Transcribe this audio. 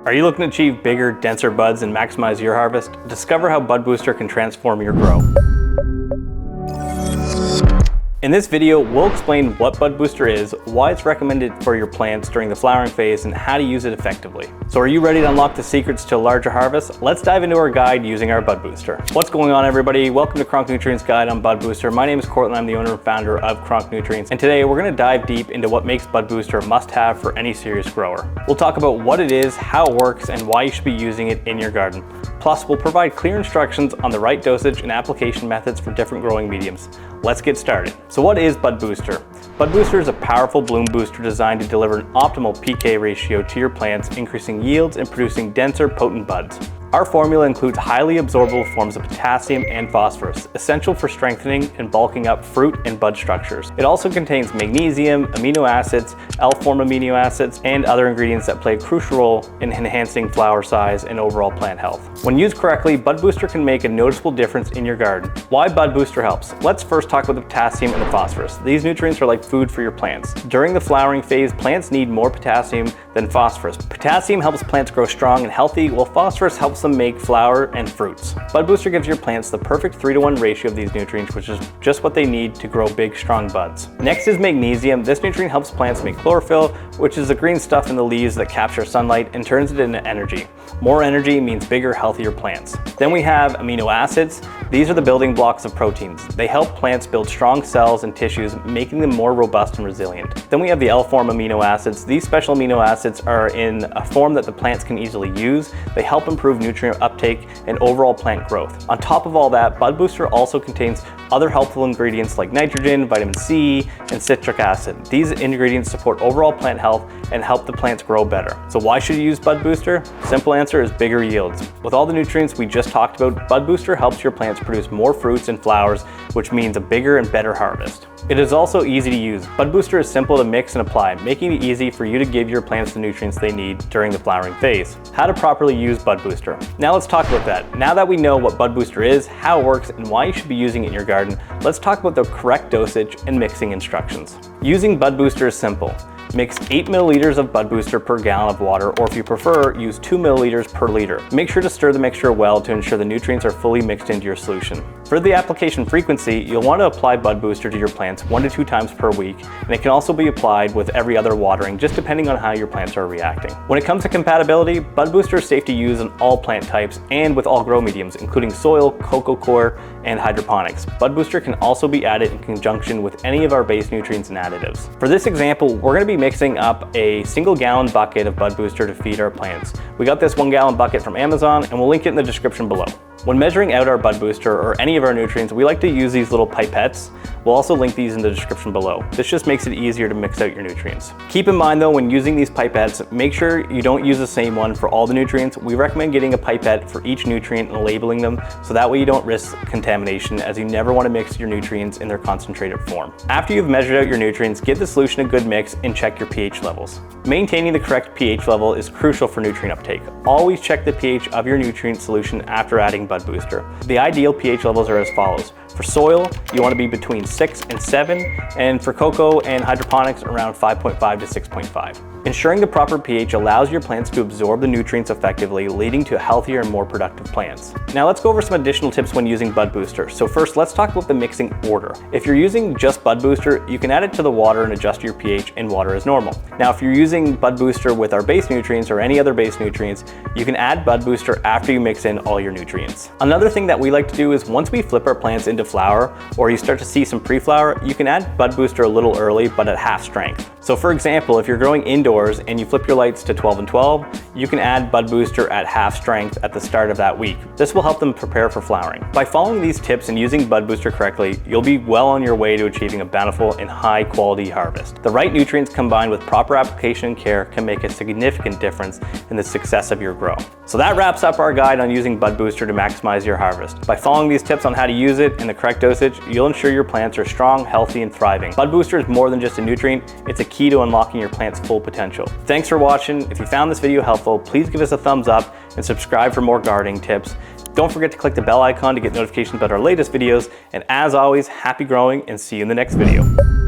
Are you looking to achieve bigger, denser buds and maximize your harvest? Discover how Bud Booster can transform your grow. In this video, we'll explain what Bud Booster is, why it's recommended for your plants during the flowering phase, and how to use it effectively. So are you ready to unlock the secrets to a larger harvest? Let's dive into our guide using our Bud Booster. What's going on, everybody? Welcome to Cronk Nutrients Guide on Bud Booster. My name is Cortland, I'm the owner and founder of Cronk Nutrients, and today we're gonna dive deep into what makes Bud Booster a must-have for any serious grower. We'll talk about what it is, how it works, and why you should be using it in your garden. Plus, we'll provide clear instructions on the right dosage and application methods for different growing mediums. Let's get started. So what is Bud Booster? Bud Booster is a powerful bloom booster designed to deliver an optimal PK ratio to your plants, increasing yields and producing denser, potent buds. Our formula includes highly absorbable forms of potassium and phosphorus, essential for strengthening and bulking up fruit and bud structures. It also contains magnesium, amino acids, L-form amino acids, and other ingredients that play a crucial role in enhancing flower size and overall plant health. When used correctly, Bud Booster can make a noticeable difference in your garden. Why Bud Booster helps? Let's first talk about the potassium and the phosphorus. These nutrients are like food for your plants. During the flowering phase, plants need more potassium than phosphorus. Potassium helps plants grow strong and healthy, while phosphorus helps them make flower and fruits. Bud Booster gives your plants the perfect 3-to-1 ratio of these nutrients, which is just what they need to grow big, strong buds. Next is magnesium. This nutrient helps plants make chlorophyll, which is the green stuff in the leaves that captures sunlight and turns it into energy. More energy means bigger, healthier plants. Then we have amino acids. These are the building blocks of proteins. They help plants build strong cells and tissues, making them more robust and resilient. Then we have the L-form amino acids. These special amino acids are in a form that the plants can easily use. They help improve nutrient uptake and overall plant growth. On top of all that, Bud Booster also contains other helpful ingredients like nitrogen, vitamin C, and citric acid. These ingredients support overall plant health and help the plants grow better. So why should you use Bud Booster? Simple answer is bigger yields. With all the nutrients we just talked about, Bud Booster helps your plants produce more fruits and flowers, which means a bigger and better harvest. It is also easy to use. Bud Booster is simple to mix and apply, making it easy for you to give your plants the nutrients they need during the flowering phase. How to properly use Bud Booster. Now let's talk about that. Now that we know what Bud Booster is, how it works, and why you should be using it in your garden, let's talk about the correct dosage and mixing instructions. Using Bud Booster is simple. Mix 8 milliliters of Bud Booster per gallon of water, or if you prefer, use 2 milliliters per liter. Make sure to stir the mixture well to ensure the nutrients are fully mixed into your solution. For the application frequency, you'll want to apply Bud Booster to your plants 1 to 2 times per week, and it can also be applied with every other watering, just depending on how your plants are reacting. When it comes to compatibility, Bud Booster is safe to use on all plant types and with all grow mediums, including soil, coco coir, and hydroponics. Bud Booster can also be added in conjunction with any of our base nutrients and additives. For this example, we're going to be mixing up a single-gallon bucket of Bud Booster to feed our plants. We got this 1-gallon bucket from Amazon, and we'll link it in the description below. When measuring out our Bud Booster or any of our nutrients, we like to use these little pipettes. We'll also link these in the description below. This just makes it easier to mix out your nutrients. Keep in mind though, when using these pipettes, make sure you don't use the same one for all the nutrients. We recommend getting a pipette for each nutrient and labeling them, so that way you don't risk contamination, as you never want to mix your nutrients in their concentrated form. After you've measured out your nutrients, give the solution a good mix and check your pH levels. Maintaining the correct pH level is crucial for nutrient uptake. Always check the pH of your nutrient solution after adding Bud Booster. The ideal pH levels are as follows. For soil, you want to be between 6 and 7, and for coco and hydroponics, around 5.5 to 6.5. Ensuring the proper pH allows your plants to absorb the nutrients effectively, leading to healthier and more productive plants. Now let's go over some additional tips when using Bud Booster. So first, let's talk about the mixing order. If you're using just Bud Booster, you can add it to the water and adjust your pH and water as normal. Now if you're using Bud Booster with our base nutrients or any other base nutrients, you can add Bud Booster after you mix in all your nutrients. Another thing that we like to do is once we flip our plants into flower, or you start to see some pre-flower, you can add Bud Booster a little early, but at half strength. So for example, if you're growing indoors and you flip your lights to 12 and 12, you can add Bud Booster at half strength at the start of that week. This will help them prepare for flowering. By following these tips and using Bud Booster correctly, you'll be well on your way to achieving a bountiful and high quality harvest. The right nutrients combined with proper application and care can make a significant difference in the success of your grow. So that wraps up our guide on using Bud Booster to maximize your harvest. By following these tips on how to use it and the correct dosage, you'll ensure your plants are strong, healthy, and thriving. Bud Booster is more than just a nutrient, it's a key to unlocking your plant's full potential. Thanks for watching. If you found this video helpful, please give us a thumbs up and subscribe for more gardening tips. Don't forget to click the bell icon to get notifications about our latest videos. And as always, happy growing and see you in the next video.